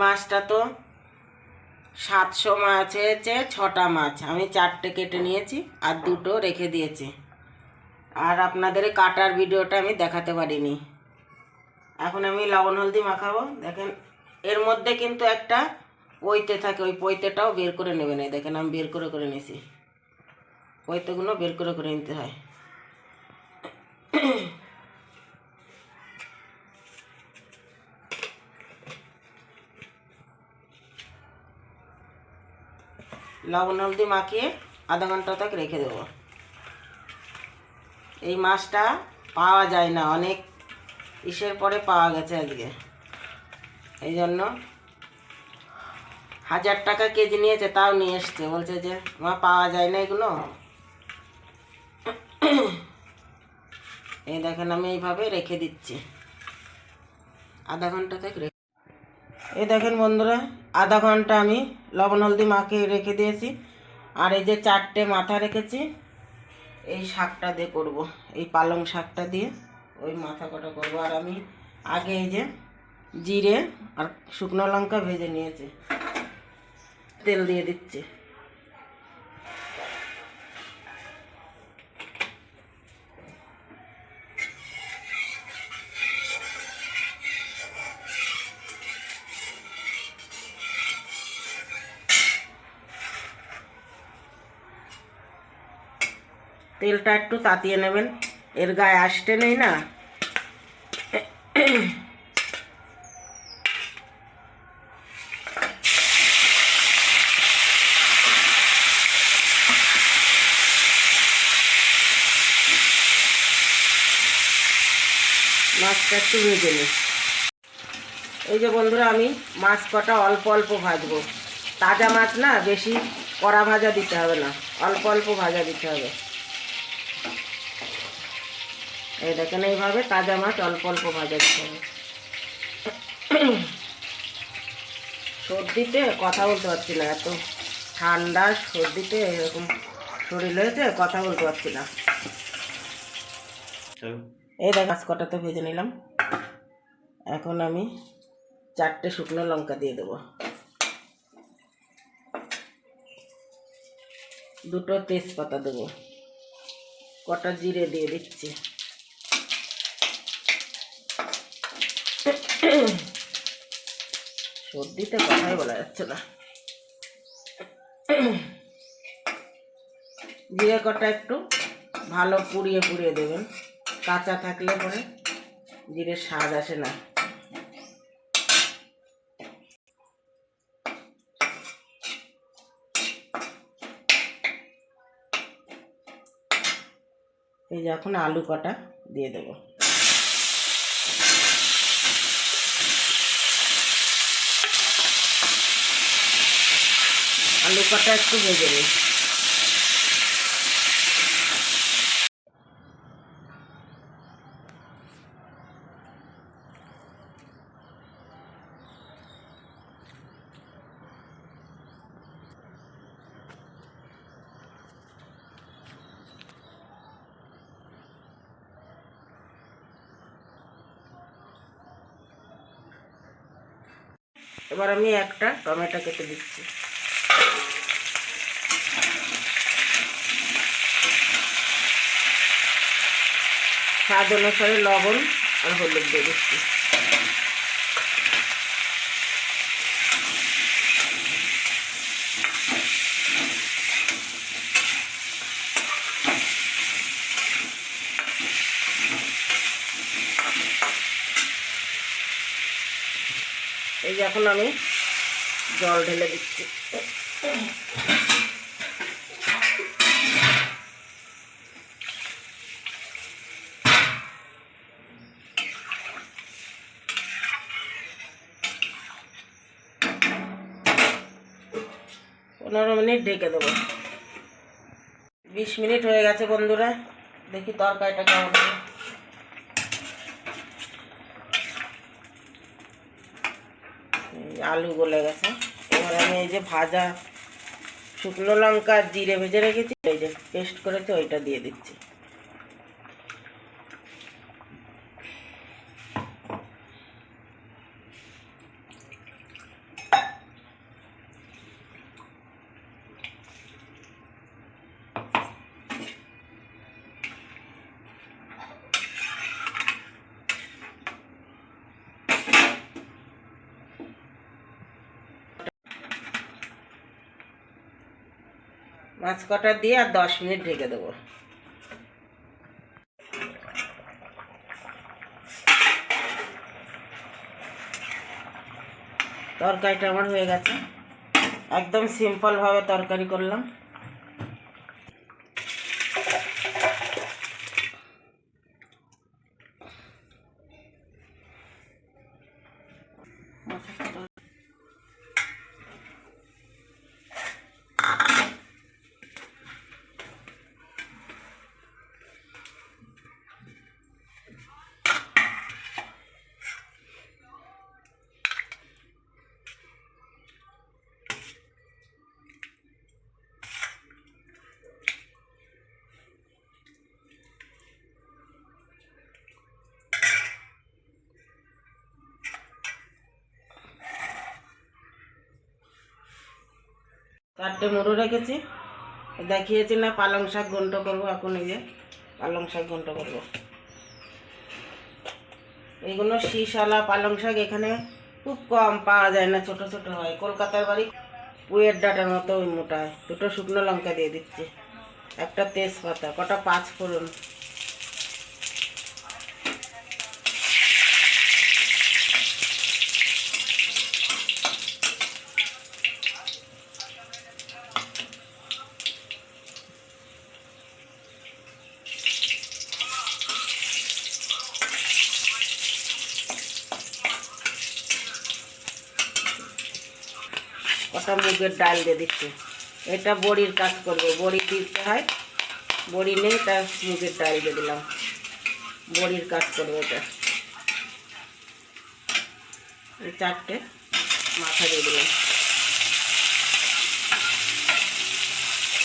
মাছটা তো 700 মাছ হয়েছে, 6টা মাছ আমি 4টে কেটে নিয়েছি আর 2টো রেখে দিয়েছি। আর আপনাদের কাটার ভিডিওটা আমি দেখাতে পারিনি। এখন আমি লবণ হলদি মাখাবো। দেখেন এর মধ্যে কিন্তু একটা পইতে থাকে, ওই পইতেটাও বের করে নেবেন। এই দেখেন আমি বের করে নিয়েছি, পইতেগুলো বের করে নিতে হয়। লবণ হলদি মাখিয়ে আধা ঘন্টা তক রেখে দেবো। এই মাছটা পাওয়া যায় না, অনেক ইসের পরে পাওয়া গেছে আজকে, এই জন্য 1000 টাকা কেজি নিয়েছে, তাও নিয়ে এসছে। বলছে যে মা পাওয়া যায় না এগুলো। এই দেখেন আমি এইভাবে রেখে দিচ্ছি আধা ঘন্টা থেকে। এই দেখেন বন্ধুরা, আধা ঘন্টা আমি লবণ হলদি মাখিয়ে রেখে দিয়েছি। আর এই যে 4টে মাথা রেখেছি, এই শাকটা দিয়ে করব, এই পালং শাকটা দিয়ে ওই মাথা কটা করব। আর আমি আগে এই যে জিরে আর শুকনো লঙ্কা ভেজে নিয়েছি, তেল দিয়ে দিচ্ছি। তেলটা একটু তাতিয়ে নেবেন, এর গায়ে আসতে নেই না। মাছটা একটু ভেজে নিই। এই যে বন্ধুরা, আমি মাছ কটা অল্প অল্প ভাজবো। তাজা মাছ না, বেশি কড়া ভাজা দিতে হবে না, অল্প অল্প ভাজা দিতে হবে। এই দেখেন এইভাবে তাজা মাছ অল্প অল্প ভাজা দিতে হবে। সর্দিতে কথা বলতে পারছি না, এত ঠান্ডা সর্দিতে এরকম শরীর হয়েছে, কথা বলতে পারছি না। এই দেখ মাছ কটা তো ভেজে নিলাম। এখন আমি 4টে শুকনো লঙ্কা দিয়ে দেবো, 2টো তেজপাতা দেবো, কটা জিরে দিয়ে দিচ্ছি। সর্দিতে কথাই বলা যাচ্ছে না। জিরে কটা একটু ভালো পুড়িয়ে দেবেন, কাঁচা থাকলে পরে জিরের স্বাদ আসে না। এই যে এখন আলু কটা দিয়ে দেবো। আলু কটা একটু ভেজে নিই। এবার আমি একটা টমেটো কেটে দিচ্ছি। স্বাদ অনুসারে লবণ আর হলুদ দিয়ে দিচ্ছি। এই যে এখন আমি জল ঢেলে দিচ্ছি। পনেরো মিনিট ঢেকে দেবো। 20 মিনিট হয়ে গেছে বন্ধুরা, দেখি তরকারিটা কেমন হবে। আলু গলে গেছে। এবার আমি এই যে ভাজা শুকনো লঙ্কা জিরে ভেজে রেখেছি যে পেস্ট করেছে ওইটা দিয়ে দিচ্ছি। মাছ কটা দিয়ে আর 10 মিনিট ঢেকে দেবো। তরকারিটা আমার হয়ে গেছে, একদম সিম্পলভাবে তরকারি করলাম। চারটে মুড়ো রেখেছি, দেখিয়েছি না পালং শাক ঘন্ট করবো। এখন এই যে পালং শাক ঘন্ট করবো। এইগুলো শীষওয়ালা পালং শাক এখানে খুব কম পাওয়া যায় না, ছোট ছোট হয়। কলকাতার বাড়ি পুয়ের ডাটার মতো ওই মোটা হয়। দুটো শুকনো লঙ্কা দিয়ে দিচ্ছি, একটা তেজপাতা, কটা 5 ফোড়ন। কটা মুগের ডাল দিয়ে দিচ্ছি। এটা বড়ির কাজ করবে, বড়ি দিতে হয়। বড়ি নেই, তা মুগের ডাল দিয়ে দিলাম, বড়ির কাজ করবে এটা। এই 4টে মাথা দিয়ে দিলাম।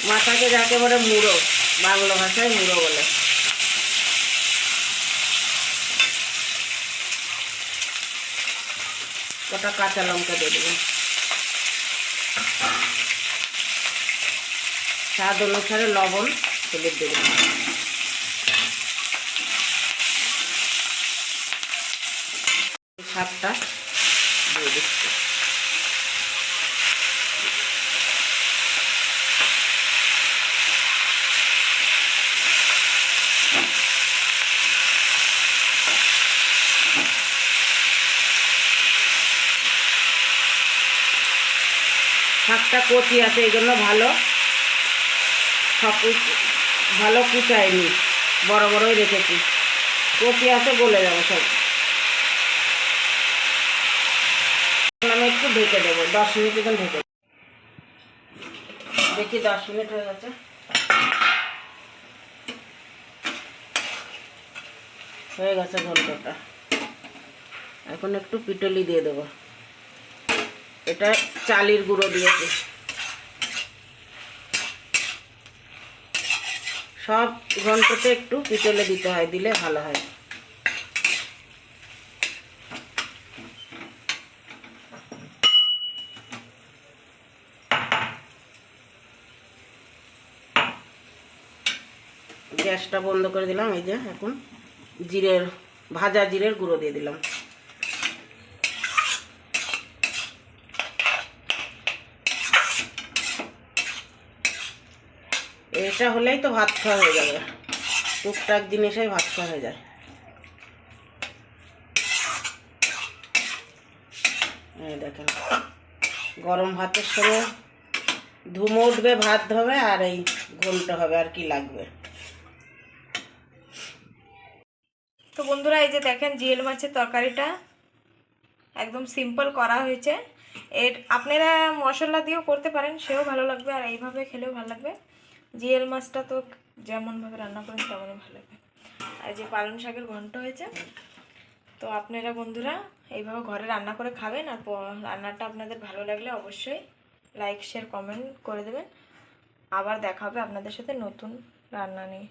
মাথাকে যাকে বলে মুড়ো, বাংলা ভাষায় মুড়ো বলে। কটা কাঁচা লঙ্কা দিয়ে দিলাম, স্বাদ অনুসারে লবণ হলুদ দিয়ে দিলাম। শাকটা দিয়ে দিচ্ছি। শাকটা কচি আছে, এই জন্য ভালো সব ভালো কুচায়নি, বড় বড়ই রেখেছি। কচি আছে, গলে যাবে সব। আমি একটু ঢেকে দেবো, 10 মিনিট এখন ঢেকে দেখি। 10 মিনিট হয়ে গেছে। হয়ে গেছে ঘন্টটা। এখন একটু পিটলি দিয়ে দেবো। এটা চালের গুঁড়ো দিয়েছি। সব ঘন্টতে একটু পিটলে দিতে হয়, দিলে ভালো হয়। গ্যাসটা বন্ধ করে দিলাম। এই যে এখন ভাজা জিরের গুঁড়ো দিয়ে দিলাম। এটা হলেই তো ভাত খাওয়া হয়ে যাবে, টুকটাক জিনিসেই ভাত খাওয়া হয়ে যায়। এই দেখেন, গরম ভাতের সঙ্গে ধুমো উঠবে, ভাত হবে, আর এই ঘন্ট হবে, আর কি লাগবে। তো বন্ধুরা, এই যে দেখেন জিএল মাছের তরকারিটা একদম সিম্পল করা হয়েছে। আপনারা মশলা দিয়েও করতে পারেন, সেও ভালো লাগবে, আর এইভাবে খেলেও ভালো লাগবে। জিএল মাছটা তো যেমনভাবে রান্না করেন তেমনই ভালো লাগবে। আর যে পালং শাকের ঘন্ট হয়েছে, তো আপনারা বন্ধুরা এইভাবে ঘরে রান্না করে খাবেন। আর রান্নাটা আপনাদের ভালো লাগলে অবশ্যই লাইক শেয়ার কমেন্ট করে দেবেন। আবার দেখা হবে আপনাদের সাথে নতুন রান্না নিয়ে।